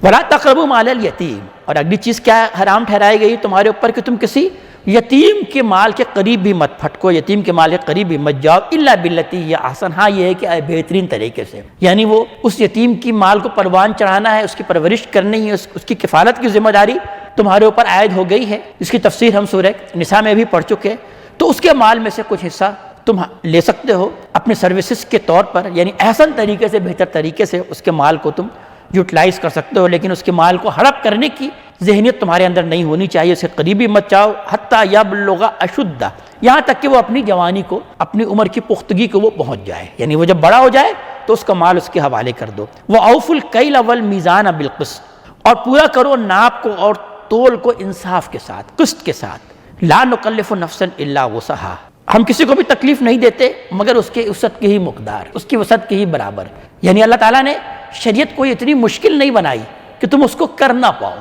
ولا تقربوا مال الیتیم، اور اگلی چیز کیا حرام ٹھہرائی گئی تمہارے اوپر کہ تم کسی یتیم کے مال کے قریب بھی مت پھٹکو، یتیم کے مال کے قریب بھی مت جاؤ، الا باللتی ہی احسن، ہاں یہ ہے کہ بہترین طریقے سے، یعنی وہ اس یتیم کی مال کو پروان چڑھانا ہے، اس کی پرورش کرنی ہے، اس کی کفالت کی ذمہ داری تمہارے اوپر عائد ہو گئی ہے۔ اس کی تفسیر ہم سورہ نساء میں بھی پڑھ چکے، تو اس کے مال میں سے کچھ حصہ تم لے سکتے ہو اپنے سروسز کے طور پر، یعنی احسن طریقے سے، بہتر طریقے سے اس کے مال کو تم یوٹیلائز کر سکتے ہو، لیکن اس کے مال کو ہڑپ کرنے کی ذہنیت تمہارے اندر نہیں ہونی چاہیے، اسے قریبی مت جاؤ، حتیٰ یبلغ اشدہ، یہاں تک کہ وہ اپنی جوانی کو، اپنی عمر کی پختگی کو وہ پہنچ جائے، یعنی وہ جب بڑا ہو جائے تو اس کا مال اس کے حوالے کر دو۔ وَأَوْفُوا الْكَيْلَ وَالْمِيزَانَ بِالْقِسْطِ، اور پورا کرو ناپ کو اور تول کو انصاف کے ساتھ، قسط کے ساتھ۔ لَا نُكَلِّفُ نَفْسًا إِلَّا وُسْعَهَا، ہم کسی کو بھی تکلیف نہیں دیتے مگر اس کے وسعت کی ہی مقدار، اس کی وسعت کی ہی برابر، یعنی اللہ تعالیٰ نے شریعت کو اتنی مشکل نہیں بنائی کہ تم اس کو کر نہ پاؤ،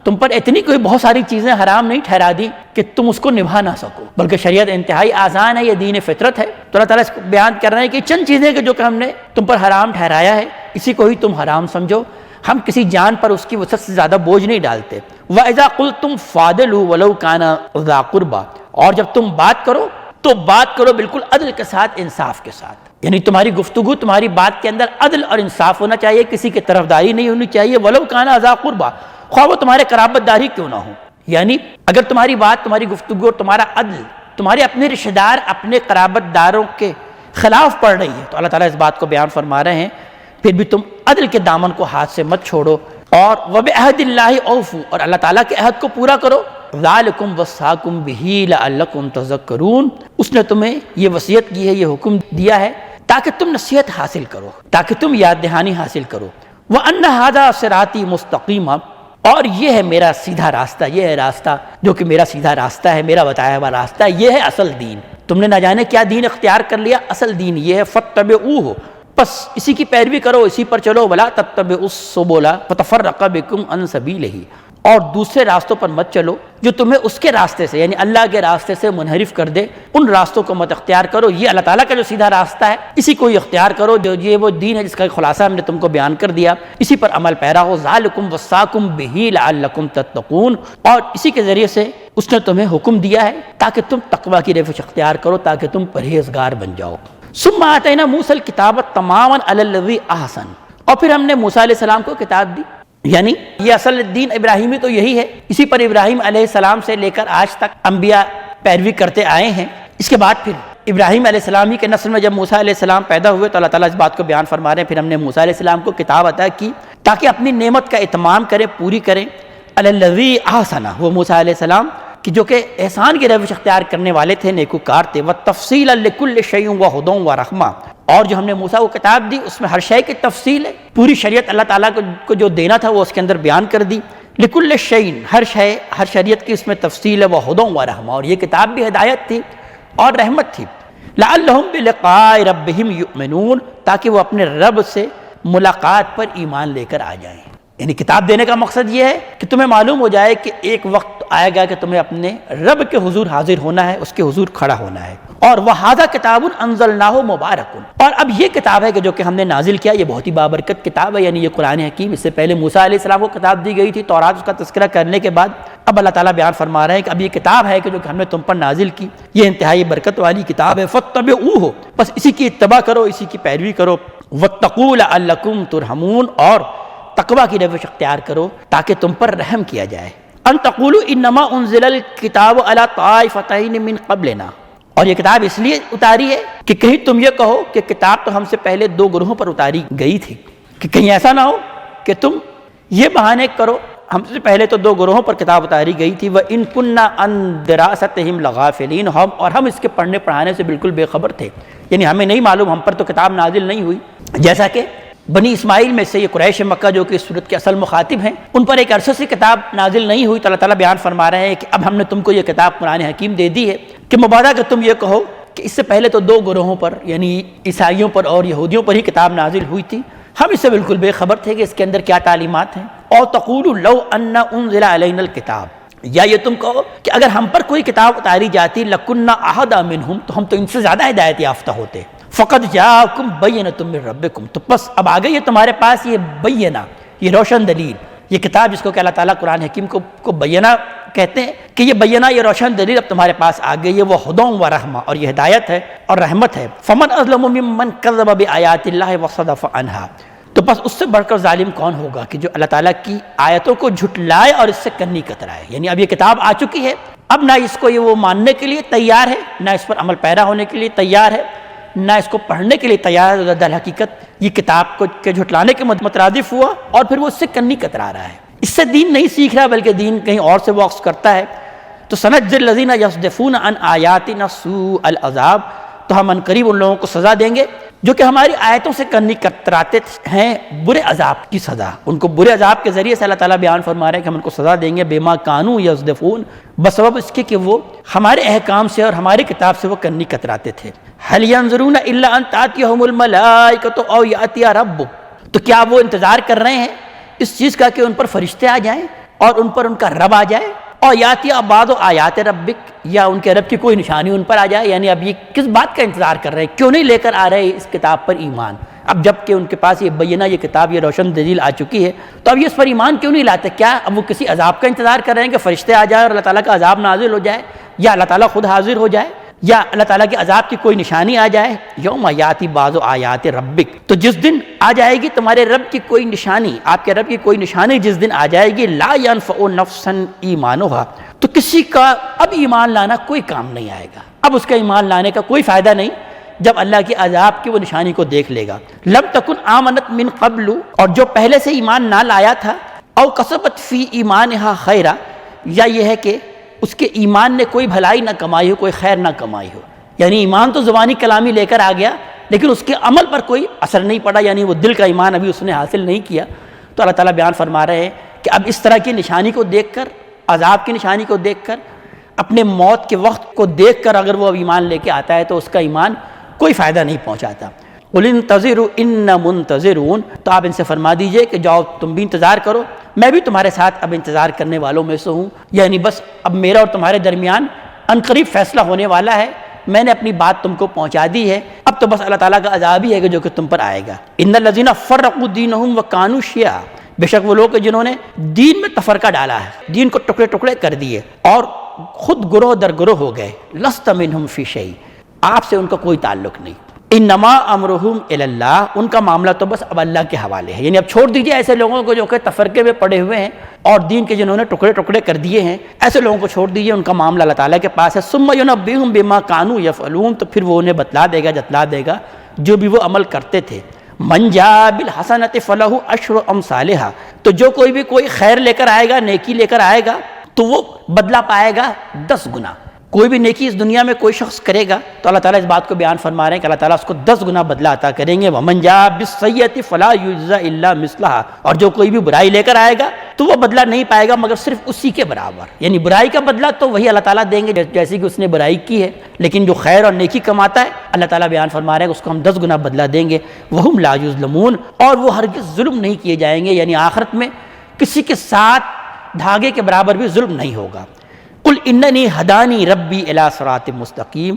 تم پر اتنی کوئی بہت ساری چیزیں حرام نہیں ٹھہرا دی کہ تم اس کو نبھا نہ سکو، بلکہ شریعت انتہائی آسان ہے، یہ دین فطرت ہے۔ تو اللہ تعالیٰ اس کو بیان کر رہے ہیں کہ چند چیزیں کہ جو کہ ہم نے تم پر حرام ٹھہرایا ہے، اسی کو ہی تم حرام سمجھو، ہم کسی جان پر اس کی وسعت سے زیادہ بوجھ نہیں ڈالتے۔ وَإِذَا قُلْتُمْ فَاعْدِلُوا وَلَوْ كَانَ ذَا قُرْبَىٰ، اور جب تم بات کرو تو بات کرو بالکل عدل کے ساتھ، انصاف کے ساتھ، یعنی تمہاری گفتگو، تمہاری بات کے اندر عدل اور انصاف ہونا چاہیے، کسی کی طرفداری نہیں ہونی چاہیے۔ وَلَوْ كَانَ ذَا قُرْبَىٰ، خواہ وہ تمہارے قرابت داری کیوں نہ ہو، یعنی اگر تمہاری بات، تمہاری گفتگو، تمہارا عدل تمہارے اپنے رشتہ دار، اپنے قرابت داروں کے خلاف پڑ رہی ہے، تو اللہ تعالیٰ اس بات کو بیان فرما رہے ہیں پھر بھی تم عدل کے دامن کو ہاتھ سے مت چھوڑو، اور وَبِعَهْدِ اللَّهِ أَوْفُوا، اور اللہ تعالیٰ کے عہد کو پورا کرو، ذَلِكُمْ وَصَّاكُمْ بِهِ لَعَلَّكُمْ تَذَكَّرُونَ، اس نے تمہیں یہ وصیت کی ہے، یہ حکم دیا ہے تاکہ تم نصیحت حاصل کرو، تاکہ تم یاد دہانی حاصل کرو۔ وَأَنَّ هَذَا صِرَاطِي مُسْتَقِيمًا، اور یہ ہے میرا سیدھا راستہ، یہ ہے راستہ جو کہ میرا سیدھا راستہ ہے، میرا بتایا ہوا راستہ، یہ ہے اصل دین۔ تم نے نہ جانے کیا دین اختیار کر لیا، اصل دین یہ ہے، فَاتَّبِعُوهُ، بس اسی کی پیروی کرو، اسی پر چلو، وَلَا تَتَّبِعُوا السُّبُلَ فَتَفَرَّقَ بِكُمْ عَنْ سَبِيلِهِ، اور دوسرے راستوں پر مت چلو جو تمہیں اس کے راستے سے یعنی اللہ کے راستے سے منحرف کر دے، ان راستوں کو مت اختیار کرو، یہ اللہ تعالیٰ کا جو سیدھا راستہ ہے اسی کو ہی اختیار کرو، جو یہ وہ دین ہے جس کا خلاصہ ہم نے تم کو بیان کر دیا، اسی پر عمل پیرا ہو۔ ذالکم وصاکم بہ لعلکم تتقون، اور اسی کے ذریعے سے اس نے تمہیں حکم دیا ہے تاکہ تم تقوی کی روش اختیار کرو، تاکہ تم پرہیزگار بن جاؤ۔ ثم آتینا موسیٰ الکتاب تماما علی الذی احسن، اور پھر ہم نے موسیٰ علیہ السلام کو کتاب دی، یعنی یہ اصل دین ابراہیمی تو یہی ہے، اسی پر ابراہیم علیہ السلام سے لے کر آج تک انبیاء پیروی کرتے آئے ہیں۔ اس کے بعد پھر ابراہیم علیہ السلام ہی کے نسل میں جب موسیٰ علیہ السلام پیدا ہوئے تو اللہ تعالیٰ اس بات کو بیان فرما رہے ہیں، پھر ہم نے موسیٰ علیہ السلام کو کتاب عطا کی تاکہ اپنی نعمت کا اتمام کریں، پوری کریں۔ الذی احسن، وہ موسیٰ علیہ السلام کہ جو کہ احسان کی روش اختیار کرنے والے تھے، نیکوکار تھے، وتفصیلا لکل شیء وہدی ورحمہ، اور جو ہم نے موسیٰ کو کتاب دی اس میں ہر شے کی تفصیل ہے، پوری شریعت اللہ تعالیٰ کو جو دینا تھا وہ اس کے اندر بیان کر دی۔ لکل شیء، ہر شے، ہر شریعت کی اس میں تفصیل ہے، وہدی ورحمہ، اور یہ کتاب بھی ہدایت تھی اور رحمت تھی۔ لعلہم بلقاء ربہم یؤمنون، تاکہ وہ اپنے رب سے ملاقات پر ایمان لے کر آ جائیں۔ یعنی کتاب دینے کا مقصد یہ ہے کہ تمہیں معلوم ہو جائے کہ ایک وقت آئے گا کہ تمہیں اپنے رب کے حضور حاضر ہونا ہے، اس کے حضور کھڑا ہونا ہے۔ اور وَهَذَا كِتَابٌ أَنزَلْنَاهُ مُبَارَكٌ، اور اب یہ کتاب ہے کہ جو کہ ہم نے نازل کیا، یہ بہت ہی بابرکت کتاب ہے، یعنی یہ قرآن حکیم۔ اس سے پہلے موسیٰ علیہ السلام کو کتاب دی گئی تھی، تورات، اس کا تذکرہ کرنے کے بعد اب اللہ تعالیٰ بیان فرما رہے ہیں کہ اب یہ کتاب ہے کہ جو کہ ہم نے تم پر نازل کی، یہ انتہائی برکت والی کتاب ہے۔ فَاتَّبِعُوهُ، بس اسی کی اتباع کرو، اسی کی پیروی کرو۔ وَاتَّقُوا لَعَلَّكُمْ تُرْحَمُونَ، اور تقوی کی روش اختیار کرو تاکہ تم پر رحم کیا جائے۔ ان تقولوا انما انزل الکتاب علی طائفتین من قبلنا، اور یہ کتاب اس لیے اتاری ہے کہ کہیں تم یہ کہو کہ کتاب تو ہم سے پہلے دو گروہوں پر اتاری گئی تھی، کہ کہیں ایسا نہ ہو کہ تم یہ بہانے کرو ہم سے پہلے تو دو گروہوں پر کتاب اتاری گئی تھی، وَإِن كُنَّا عَن دِرَاسَتِهِمْ لَغَافِلِينَ، اور ہم اس کے پڑھنے پڑھانے سے بالکل بے خبر تھے، یعنی ہمیں نہیں معلوم، ہم پر تو کتاب نازل نہیں ہوئی۔ جیسا کہ بنی اسماعیل میں سے یہ قریش مکہ جو کہ اس صورت کے اصل مخاطب ہیں، ان پر ایک عرصے سے کتاب نازل نہیں ہوئی، تو اللہ تعالیٰ بیان فرما رہے ہیں کہ اب ہم نے تم کو یہ کتاب قرآن حکیم دے دی ہے کہ مبادا کہ تم یہ کہو کہ اس سے پہلے تو دو گروہوں پر یعنی عیسائیوں پر اور یہودیوں پر ہی کتاب نازل ہوئی تھی، ہم اس سے بالکل بے خبر تھے کہ اس کے اندر کیا تعلیمات ہیں۔ اور تقولوا لو ان انزل علینا الکتاب، یا یہ تم کہو کہ اگر ہم پر کوئی کتاب اتاری جاتی لکنا اہدی منہم، تو ہم تو ان سے زیادہ ہدایت یافتہ ہوتے۔ فقد جاءکم بینۃ من ربکم، تو بس اب آ گئی ہے تمہارے پاس یہ بینہ، یہ روشن دلیل، یہ کتاب جس کو کہ اللہ تعالیٰ قرآن حکیم کو بینہ کہتے ہیں، کہ یہ بینہ، یہ روشن دلیل اب تمہارے پاس آ گئی ہے، وہ ہدی و رحمہ، اور یہ ہدایت ہے اور رحمت ہے۔ فمن اظلم ممن کذب بآیات اللہ وصدف عنہا، تو بس اس سے بڑھ کر ظالم کون ہوگا کہ جو اللہ تعالیٰ کی آیتوں کو جھٹلائے اور اس سے کنی کترائے۔ یعنی اب یہ کتاب آ چکی ہے، اب نہ اس کو یہ وہ ماننے کے لیے تیار ہے، نہ اس پر عمل پیرا ہونے کے لیے تیار ہے، نہ اس کو پڑھنے کے لیے تیار ہے۔ در حقیقت یہ کتاب کو کے جھٹلانے کے مترادف ہوا اور پھر وہ اس سے کنی کترا رہا ہے، اس سے دین نہیں سیکھ رہا بلکہ دین کہیں اور سے واقف کرتا ہے۔ تو سنجزی الذین یصدفون عن آیاتنا سوء العذاب، تو ہم عنقریب ان لوگوں کو سزا دیں گے جو کہ ہماری آیتوں سے کنی کتراتے ہیں، برے عذاب کی سزا، ان کو برے عذاب کے ذریعے سے اللہ تعالیٰ بیان فرما رہے ہیں کہ ہم ان کو سزا دیں گے، بما کانوا یصدفون، بسبب اس کے کہ وہ ہمارے احکام سے اور ہماری کتاب سے وہ کنی کتراتے تھے۔ هل ينظرون الا ان تاتيهم الملائکۃ او یاتی ربک، تو کیا وہ انتظار کر رہے ہیں اس چیز کا کہ ان پر فرشتے آ جائیں اور ان پر ان کا رب آ جائے، اور یاتی بعض آیات ربک، یا ان کے رب کی کوئی نشانی ان پر آ جائے؟ یعنی اب یہ کس بات کا انتظار کر رہے ہیں، کیوں نہیں لے کر آ رہے اس کتاب پر ایمان؟ اب جب کہ ان کے پاس یہ بینہ، یہ کتاب، یہ روشن دلیل آ چکی ہے، تو اب یہ اس پر ایمان کیوں نہیں لاتے؟ کیا اب وہ کسی عذاب کا انتظار کر رہے ہیں کہ فرشتے آ جائے اور اللہ تعالیٰ کا عذاب نازل ہو جائے، یا اللہ تعالیٰ خود حاضر ہو جائے؟ یا اللہ تعالیٰ کے عذاب کی کوئی نشانی آ جائے، یوم یاتی بعض آیات ربک، تو جس دن آ جائے گی تمہارے رب کی کوئی نشانی، آپ کے رب کی کوئی نشانی جس دن آ جائے گی، لا ينفع نفسا ایمانھا، تو کسی کا اب ایمان لانا کوئی کام نہیں آئے گا، اب اس کا ایمان لانے کا کوئی فائدہ نہیں جب اللہ کے عذاب کی وہ نشانی کو دیکھ لے گا۔ لم تکن آمنت من قبل، اور جو پہلے سے ایمان نہ لایا تھا، او کسبت فی ایمانھا خیرا، یا یہ ہے کہ اس کے ایمان نے کوئی بھلائی نہ کمائی ہو، کوئی خیر نہ کمائی ہو، یعنی ایمان تو زبانی کلامی لے کر آ گیا لیکن اس کے عمل پر کوئی اثر نہیں پڑا، یعنی وہ دل کا ایمان ابھی اس نے حاصل نہیں کیا۔ تو اللہ تعالیٰ بیان فرما رہے ہیں کہ اب اس طرح کی نشانی کو دیکھ کر، عذاب کی نشانی کو دیکھ کر، اپنے موت کے وقت کو دیکھ کر اگر وہ اب ایمان لے کے آتا ہے تو اس کا ایمان کوئی فائدہ نہیں پہنچاتا۔ قُلِ انتظروا اِنَّ مُنتظرون، تو آپ ان سے فرما دیجئے کہ جاؤ تم بھی انتظار کرو، میں بھی تمہارے ساتھ اب انتظار کرنے والوں میں سے ہوں، یعنی بس اب میرا اور تمہارے درمیان عنقریب فیصلہ ہونے والا ہے، میں نے اپنی بات تم کو پہنچا دی ہے، اب تو بس اللہ تعالیٰ کا عذاب ہی ہے جو کہ تم پر آئے گا۔ اِنَّ الَّذِينَ فَرَّقُوا دِينَهُمْ وَكَانُوا شِيَعًا، بے شک وہ لوگ جنہوں نے دین میں تفرقہ ڈالا ہے، دین کو ٹکڑے ٹکڑے کر دیے اور خود گروہ در گروہ ہو گئے، لَسْتَ مِنْهُمْ فِي شَيْءٍ، آپ سے ان کا کوئی تعلق نہیں۔ انما امرہم الی اللہ، ان کا معاملہ تو بس اب اللہ کے حوالے ہے، یعنی اب چھوڑ دیجئے ایسے لوگوں کو جو کہ تفرقے میں پڑے ہوئے ہیں اور دین کے جنہوں نے ٹکڑے ٹکڑے کر دیے ہیں، ایسے لوگوں کو چھوڑ دیجئے، ان کا معاملہ اللہ تعالیٰ کے پاس ہے۔ ثم ینبئہم بما کانوا یفعلون، تو پھر وہ انہیں بتلا دے گا، جتلا دے گا جو بھی وہ عمل کرتے تھے۔ من جاء بالحسنۃ فلہ عشر امثالھا، تو جو کوئی بھی کوئی خیر لے کر آئے گا، نیکی لے کر آئے گا تو وہ بدلہ پائے گا 10 گنا۔ کوئی بھی نیکی اس دنیا میں کوئی شخص کرے گا تو اللہ تعالیٰ اس بات کو بیان فرما رہے ہیں کہ اللہ تعالیٰ اس کو 10 گنا بدلہ عطا کریں گے۔ وَمَنْ جَاءَ بِالسَّيِّئَةِ فَلَا يُجْزَى إِلَّا مِثْلَهَا، اور جو کوئی بھی برائی لے کر آئے گا تو وہ بدلہ نہیں پائے گا مگر صرف اسی کے برابر، یعنی برائی کا بدلہ تو وہی اللہ تعالیٰ دیں گے جیسے کہ اس نے برائی کی ہے، لیکن جو خیر اور نیکی کماتا ہے اللہ تعالیٰ بیان فرما رہے ہیں کہ اس کو ہم 10 گنا بدلہ دیں گے۔ وَهُمْ لَا يُظْلَمُونَ، اور وہ ہرگز ظلم نہیں کیے جائیں گے، یعنی آخرت میں کسی کے ساتھ دھاگے کے برابر بھی ظلم نہیں ہوگا۔ قل اننی ہدانی ربی الی صراط مستقیم،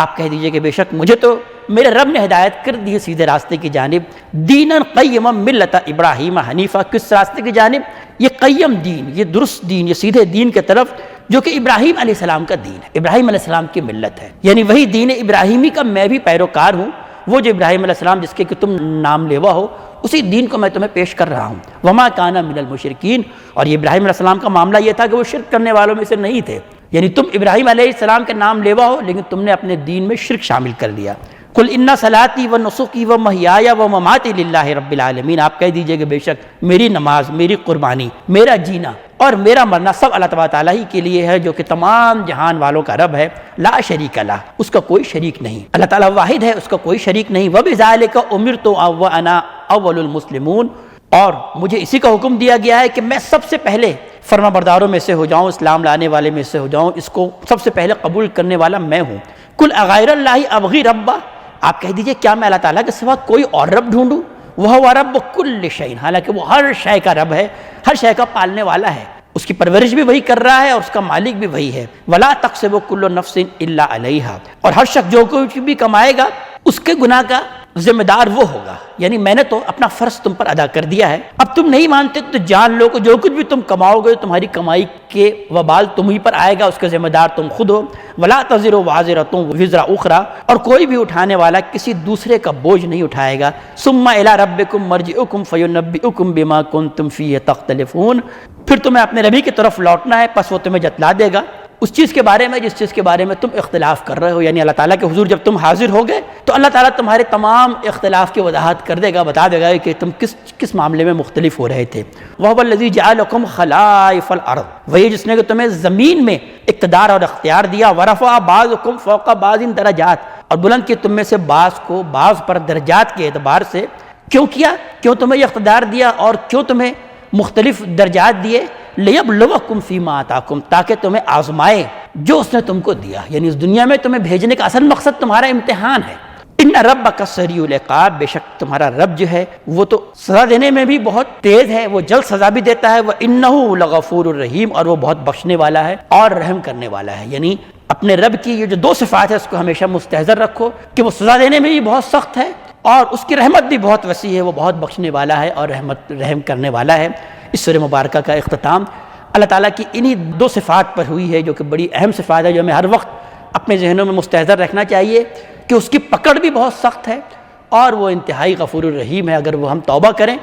آپ کہہ دیجئے کہ بے شک مجھے تو میرے رب نے ہدایت کر دی ہے سیدھے راستے کی جانب، دینا قیما ملت ابراہیم حنیفہ، کس راستے کی جانب؟ یہ قیم دین، یہ درست دین، یہ سیدھے دین کی طرف جو کہ ابراہیم علیہ السلام کا دین ہے، ابراہیم علیہ السلام کی ملت ہے، یعنی وہی دین ابراہیمی کا میں بھی پیروکار ہوں، وہ جو ابراہیم علیہ السلام جس کے کہ تم نام لیوا ہو اسی دین کو میں تمہیں پیش کر رہا ہوں۔ وما کان من المشرکین، اور یہ ابراہیم علیہ السلام کا معاملہ یہ تھا کہ وہ شرک کرنے والوں میں سے نہیں تھے، یعنی تم ابراہیم علیہ السلام کے نام لیوا ہو لیکن تم نے اپنے دین میں شرک شامل کر لیا۔ قل ان صلاتی و نسکی و محیای و مماتی للہ رب العالمین، آپ کہہ دیجئے کہ بے شک میری نماز، میری قربانی، میرا جینا اور میرا مرنا سب اللہ تبارک تعالیٰ ہی کے لیے ہے جو کہ تمام جہان والوں کا رب ہے، لا شریک لہ، اس کا کوئی شریک نہیں، اللہ تعالیٰ واحد ہے، اس کا کوئی شریک نہیں۔ وبذالک امرت وانا اول المسلمون، اور مجھے اسی کا حکم دیا گیا ہے کہ میں سب سے پہلے فرما برداروں میں سے ہو جاؤں، اسلام لانے والے میں سے ہو جاؤں، اس کو سب سے پہلے قبول کرنے والا میں ہوں۔ قل اغیر اللہ ابغی ربا، آپ کہہ دیجئے کیا میں اللہ تعالیٰ کے سوا کوئی اور رب ڈھونڈوں؟ وہو رب کل شیء، حالانکہ وہ ہر شے کا رب ہے، ہر شے کا پالنے والا ہے، اس کی پرورش بھی وہی کر رہا ہے اور اس کا مالک بھی وہی ہے۔ ولا تکسب کل نفس الا علیہا، اور ہر شخص جو کچھ بھی کمائے گا اس کے گناہ کا ذمہ دار وہ ہوگا، یعنی میں نے تو اپنا فرض تم پر ادا کر دیا ہے، اب تم نہیں مانتے تو جان لو کہ جو کچھ بھی تم کماؤ گے تمہاری کمائی کے وبال تمہیں پر آئے گا، اس کے ذمہ دار تم خود ہو۔ ولا تزر وازرۃ وزر اخرى، اور کوئی بھی اٹھانے والا کسی دوسرے کا بوجھ نہیں اٹھائے گا۔ ثم الی ربکم مرجعکم فینبئکم بما کنتم فیہ تختلفون، پھر تمہیں اپنے ربی کی طرف لوٹنا ہے، پس وہ تمہیں جتلا دے گا اس چیز کے بارے میں جس چیز کے بارے میں تم اختلاف کر رہے ہو، یعنی اللہ تعالیٰ کے حضور جب تم حاضر ہو گئے تو اللہ تعالیٰ تمہارے تمام اختلاف کی وضاحت کر دے گا، بتا دے گا کہ تم کس معاملے میں مختلف ہو رہے تھے۔ وَهُوَ الَّذِي جَعَلَكُمْ خَلَائِفَ الْأَرْضِ، وہی جس نے کہ تمہیں زمین میں اقتدار اور اختیار دیا۔ وَرَفَعَ بَعْضَكُمْ فَوْقَ بَعْضٍ دَرَجَاتٍ، اور بلند کی تم میں سے بعض کو بعض پر درجات کے اعتبار سے۔ کیوں کیا؟ کیوں تمہیں یہ اقتدار دیا اور کیوں تمہیں مختلف درجات دیے؟ لِيَبْلُوَكُمْ فِي مَا آتَاكُمْ، تاکہ تمہیں آزمائے جو اس نے تم کو دیا، یعنی اس دنیا میں تمہیں بھیجنے کا اصل مقصد تمہارا امتحان ہے۔ ان ربک سریع العقاب، بے شک تمہارا رب جو ہے وہ تو سزا دینے میں بھی بہت تیز ہے، وہ جلد سزا بھی دیتا ہے۔ وَإِنَّهُ لَغَفُورٌ رَحِيمٌ، اور وہ بہت بخشنے والا ہے اور رحم کرنے والا ہے، یعنی اپنے رب کی یہ جو 2 صفات ہے اس کو ہمیشہ مستحضر رکھو کہ وہ سزا دینے میں بھی بہت سخت ہے اور اس کی رحمت بھی بہت وسیع ہے، وہ بہت بخشنے والا ہے اور رحم کرنے والا ہے۔ اس سورہ مبارکہ کا اختتام اللہ تعالیٰ کی انہی 2 صفات پر ہوئی ہے جو کہ بڑی اہم صفات ہے، جو ہمیں ہر وقت اپنے ذہنوں میں مستحضر رکھنا چاہیے کہ اس کی پکڑ بھی بہت سخت ہے اور وہ انتہائی غفور الرحیم ہے۔ اگر وہ ہم توبہ کریں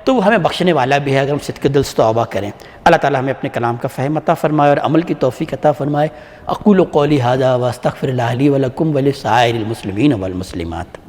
تو وہ ہمیں بخشنے والا بھی ہے اگر ہم صدق دل سے توبہ کریں۔ اللہ تعالیٰ ہمیں اپنے کلام کا فہم عطا فرمائے اور عمل کی توفیق عطا فرمائے۔ اقول قولی ھذا واستغفر اللہ لی ولکم ولسائر المسلمین والمسلمات۔